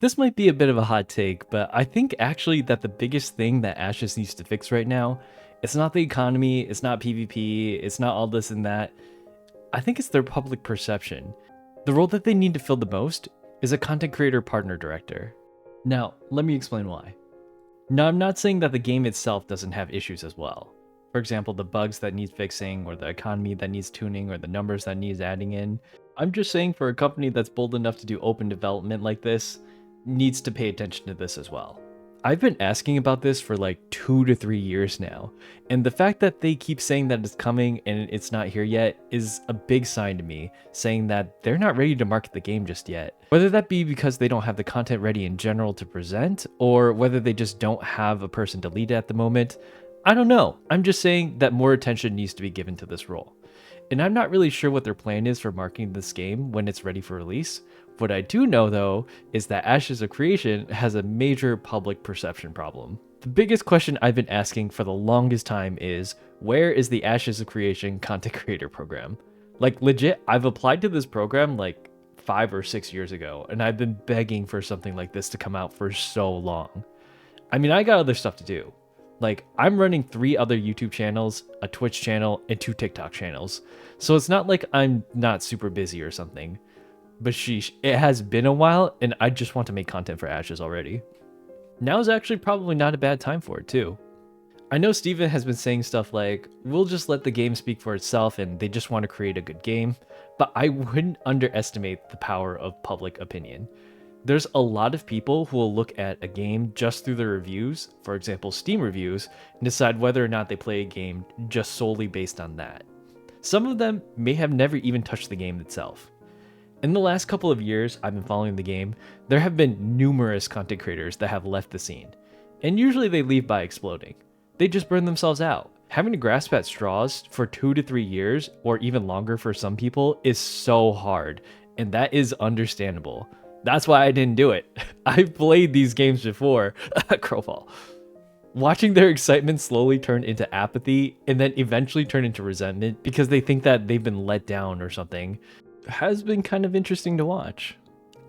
This might be a bit of a hot take, but I think actually that the biggest thing that Ashes needs to fix right now, it's not the economy, it's not PvP, it's not all this and that. I think it's their public perception. The role that they need to fill the most is a content creator partner director. Now, let me explain why. Now, I'm not saying that the game itself doesn't have issues as well. For example, the bugs that need fixing, or the economy that needs tuning, or the numbers that needs adding in. I'm just saying for a company that's bold enough to do open development like this, needs to pay attention to this as well. I've been asking about this for like 2 to 3 years now, and the fact that they keep saying that it's coming and it's not here yet is a big sign to me, saying that they're not ready to market the game just yet. Whether that be because they don't have the content ready in general to present, or whether they just don't have a person to lead it at the moment, I don't know. I'm just saying that more attention needs to be given to this role. And I'm not really sure what their plan is for marketing this game when it's ready for release. What I do know though is that Ashes of Creation has a major public perception problem. The biggest question I've been asking for the longest time is, where is the Ashes of Creation content creator program? Like legit, I've applied to this program like 5 or 6 years ago, and I've been begging for something like this to come out for so long. I mean, I got other stuff to do. Like, I'm running 3 other YouTube channels, a Twitch channel, and 2 TikTok channels. So it's not like I'm not super busy or something. But sheesh, it has been a while, and I just want to make content for Ashes already. Now is actually probably not a bad time for it, too. I know Steven has been saying stuff like, we'll just let the game speak for itself and they just want to create a good game, but I wouldn't underestimate the power of public opinion. There's a lot of people who will look at a game just through the reviews, for example Steam reviews, and decide whether or not they play a game just solely based on that. Some of them may have never even touched the game itself. In the last couple of years I've been following the game, there have been numerous content creators that have left the scene, and usually they leave by exploding. They just burn themselves out. Having to grasp at straws for 2 to 3 years, or even longer for some people, is so hard, and that is understandable. That's why I didn't do it. I've played these games before. Crowfall. Watching their excitement slowly turn into apathy and then eventually turn into resentment because they think that they've been let down or something has been kind of interesting to watch.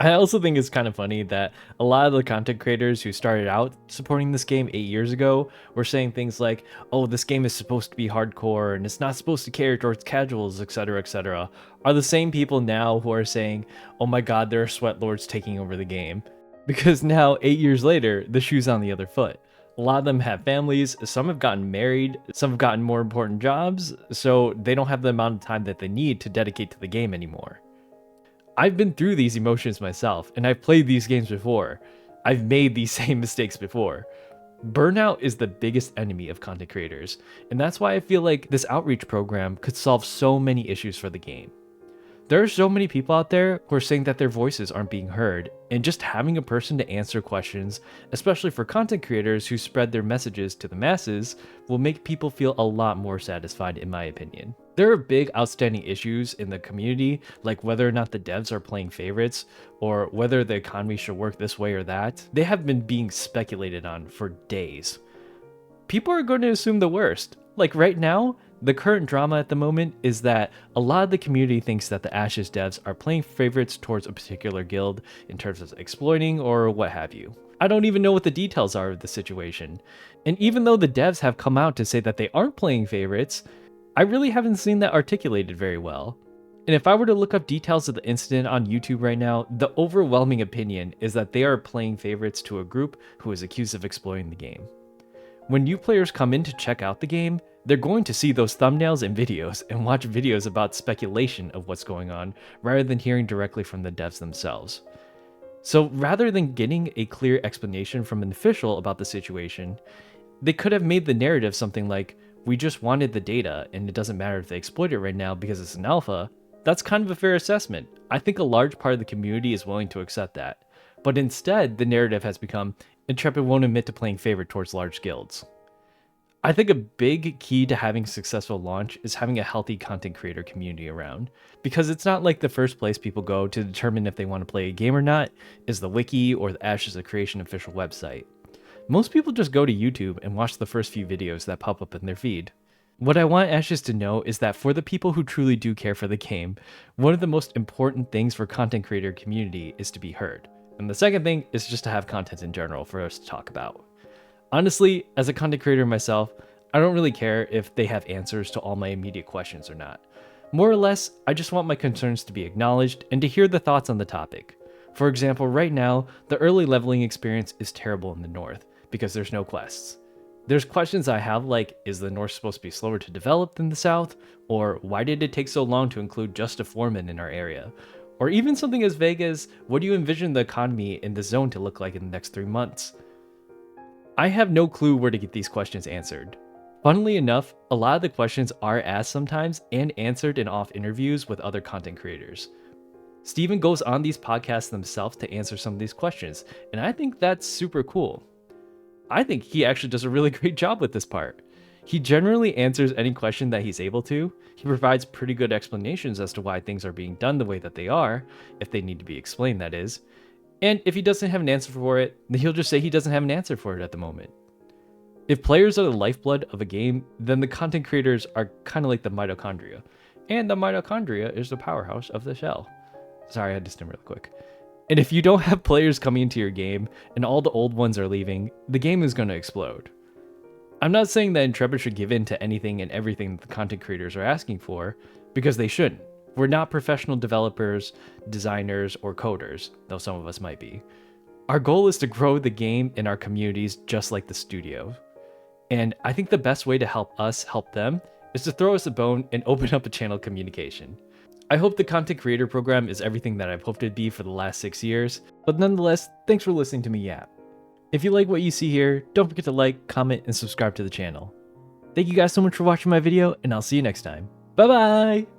I also think it's kind of funny that a lot of the content creators who started out supporting this game 8 years ago were saying things like, oh, this game is supposed to be hardcore and it's not supposed to cater towards casuals, etc., are the same people now who are saying, oh my god, there are sweat lords taking over the game. Because now, 8 years later, the shoe's on the other foot. A lot of them have families, some have gotten married, some have gotten more important jobs, so they don't have the amount of time that they need to dedicate to the game anymore. I've been through these emotions myself, and I've played these games before. I've made these same mistakes before. Burnout is the biggest enemy of content creators, and that's why I feel like this outreach program could solve so many issues for the game. There are so many people out there who are saying that their voices aren't being heard, and just having a person to answer questions, especially for content creators who spread their messages to the masses, will make people feel a lot more satisfied in my opinion. There are big outstanding issues in the community, like whether or not the devs are playing favorites, or whether the economy should work this way or that. They have been being speculated on for days. People are going to assume the worst. Like right now, the current drama at the moment is that a lot of the community thinks that the Ashes devs are playing favorites towards a particular guild in terms of exploiting or what have you. I don't even know what the details are of the situation. And even though the devs have come out to say that they aren't playing favorites, I really haven't seen that articulated very well. And if I were to look up details of the incident on YouTube right now, the overwhelming opinion is that they are playing favorites to a group who is accused of exploiting the game. When new players come in to check out the game, they're going to see those thumbnails and videos and watch videos about speculation of what's going on rather than hearing directly from the devs themselves. So rather than getting a clear explanation from an official about the situation, they could have made the narrative something like, we just wanted the data and it doesn't matter if they exploit it right now because it's an alpha. That's kind of a fair assessment. I think a large part of the community is willing to accept that. But instead, the narrative has become, Intrepid won't admit to playing favorite towards large guilds. I think a big key to having a successful launch is having a healthy content creator community around, because it's not like the first place people go to determine if they want to play a game or not is the wiki or the Ashes of Creation official website. Most people just go to YouTube and watch the first few videos that pop up in their feed. What I want Ashes to know is that for the people who truly do care for the game, one of the most important things for content creator community is to be heard. And the second thing is just to have content in general for us to talk about. Honestly, as a content creator myself, I don't really care if they have answers to all my immediate questions or not. More or less, I just want my concerns to be acknowledged and to hear the thoughts on the topic. For example, right now, the early leveling experience is terrible in the north because there's no quests. There's questions I have like, is the north supposed to be slower to develop than the south? Or why did it take so long to include just a foreman in our area? Or even something as vague as, what do you envision the economy in the zone to look like in the next 3 months? I have no clue where to get these questions answered. Funnily enough, a lot of the questions are asked sometimes and answered in off interviews with other content creators. Steven goes on these podcasts themselves to answer some of these questions, and I think that's super cool. I think he actually does a really great job with this part. He generally answers any question that he's able to. He provides pretty good explanations as to why things are being done the way that they are, if they need to be explained, that is. And if he doesn't have an answer for it, then he'll just say he doesn't have an answer for it at the moment. If players are the lifeblood of a game, then the content creators are kind of like the mitochondria. And the mitochondria is the powerhouse of the cell. Sorry, I had to stim real quick. And if you don't have players coming into your game, and all the old ones are leaving, the game is going to explode. I'm not saying that Intrepid should give in to anything and everything that the content creators are asking for, because they shouldn't. We're not professional developers, designers, or coders, though some of us might be. Our goal is to grow the game in our communities just like the studio. And I think the best way to help us help them is to throw us a bone and open up a channel of communication. I hope the content creator program is everything that I've hoped it'd be for the last 6 years, but nonetheless, thanks for listening to me yap. If you like what you see here, don't forget to like, comment, and subscribe to the channel. Thank you guys so much for watching my video, and I'll see you next time. Bye bye!